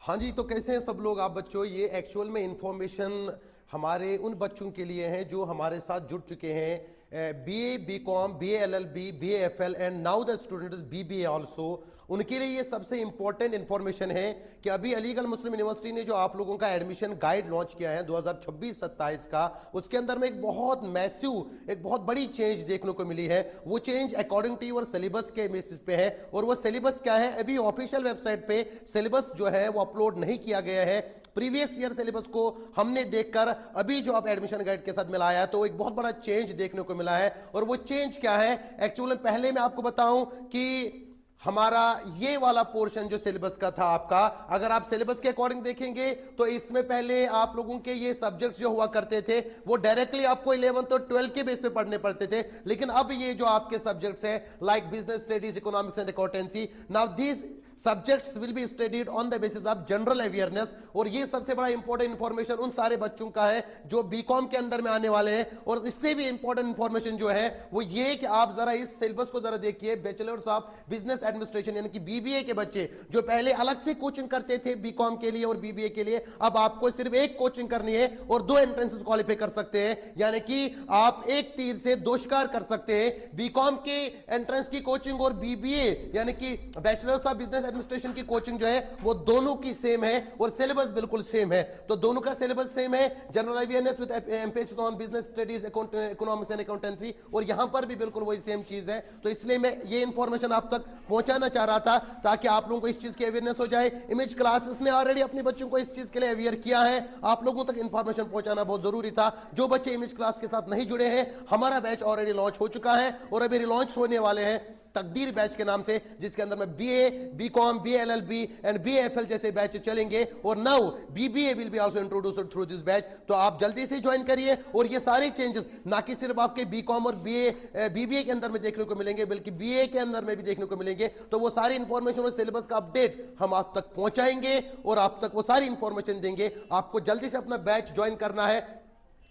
हाँ जी, तो कैसे हैं सब लोग आप बच्चों। ये एक्चुअल में इंफॉर्मेशन हमारे उन बच्चों के लिए हैं जो हमारे साथ जुड़ चुके हैं BA BCom BA LLB BA FL and now the students BBA also. उनके लिए ये सबसे इंपॉर्टेंट इंफॉर्मेशन है कि अभी अलीगढ़ मुस्लिम यूनिवर्सिटी ने जो आप लोगों का एडमिशन गाइड लॉन्च किया है 2026-27 का, उसके अंदर में एक बहुत मैसिव एक बहुत बड़ी चेंज देखने को मिली है। वो change according to your syllabus के बेसिस पे है। और वो सिलेबस क्या है, अभी ऑफिशियल वेबसाइट पे सिलेबस जो है वो अपलोड नहीं किया गया है। प्रीवियस ईयर सिलेबस को हमने देखकर अभी जो आप एडमिशन गाइड के साथ मिलाया तो एक बहुत बड़ा चेंज देखने को मिला है। और वो चेंज क्या है, एक्चुअली पहले मैं आपको बताऊं कि हमारा ये वाला पोर्शन जो सिलेबस का था आपका, अगर आप सिलेबस के अकॉर्डिंग देखेंगे तो इसमें पहले आप लोगों के ये सब्जेक्ट्स जो हुआ करते थे वो डायरेक्टली आपको 11th और 12th के बेस पे पढ़ने पड़ते थे। लेकिन अब ये जो आपके सब्जेक्ट्स हैं like business studies, economics and accountancy, now these subjects will be studied on the basis of general awareness. और ये सबसे बड़ा इंपॉर्टेंट इंफॉर्मेशन उन सारे बच्चों का है जो बीकॉम के अंदर में आने वाले हैं। और इससे भी इंपॉर्टेंट इंफॉर्मेशन जो है वो ये कि आप जरा इस सिलेबस को जरा देखिए। बैचलर्स ऑफ बिजनेस एडमिनिस्ट्रेशन यानी कि बीबीए के बच्चे जो पहले अलग से कोचिंग करते थे बीकॉम के लिए और बीबीए के लिए, अब आपको सिर्फ एक कोचिंग करनी है और 2 एंट्रेंसेस क्वालिफाई कर सकते हैं। यानी कि आप एक तीर से 2 शिकार कर सकते हैं। बीकॉम के एंट्रेंस की कोचिंग और बीबीए यानी कि बैचलर्स ऑफ बिजनेस एडमिनिस्ट्रेशन की कोचिंग जो है वो दोनों की सेम है और सिलेबस बिल्कुल सेम है। तो दोनों का सिलेबस सेम है, general awareness with emphasis on business studies, economics and accountancy, और यहां पर भी बिल्कुल वही सेम चीज है। तो इसलिए मैं ये इंफॉर्मेशन आप तक पहुंचाना चाह रहा था ताकि आप लोगों को इस चीज की अवेयरनेस हो जाए। इमेज क्लासेस ने ऑलरेडी अपने बच्चों को इस चीज के लिए अवेयर किया है, आप लोगों तक इंफॉर्मेशन पहुंचाना बहुत जरूरी था। जो बच्चे इमेज क्लास के साथ नहीं जुड़े हैं, हमारा बैच ऑलरेडी लॉन्च हो चुका है और अभी रिलॉन्च होने वाले हैं तकदीर बैच के नाम से, जिसके अंदर में BA BCom BA LLB and BA FL जैसे बैच चलेंगे। और now BBA will be also introduced through this batch. तो आप जल्दी से ज्वाइन करिए। और ये सारे चेंजेस ना कि सिर्फ आपके बीकॉम और बीबीए के अंदर में देखने को मिलेंगे बल्कि बीए के अंदर में भी देखने को मिलेंगे। तो वो सारी इंफॉर्मेशन और सिलेबस का अपडेट हम आप तक पहुंचाएंगे और आप तक वो सारी इंफॉर्मेशन देंगे। आपको जल्दी से अपना बैच ज्वाइन करना है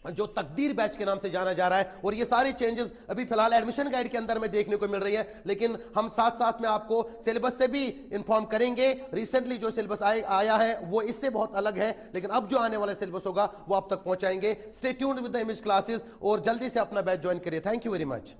जो तकदीर बैच के नाम से जाना जा रहा है। और ये सारे चेंजेस अभी फिलहाल एडमिशन गाइड के अंदर में देखने को मिल रही है, लेकिन हम साथ साथ में आपको सिलेबस से भी इंफॉर्म करेंगे। रिसेंटली जो सिलेबस आया है वो इससे बहुत अलग है, लेकिन अब जो आने वाला सिलेबस होगा वो आप तक पहुंचाएंगे। Stay tuned with the image classes और जल्दी से अपना बैच ज्वाइन करिए। Thank you very much.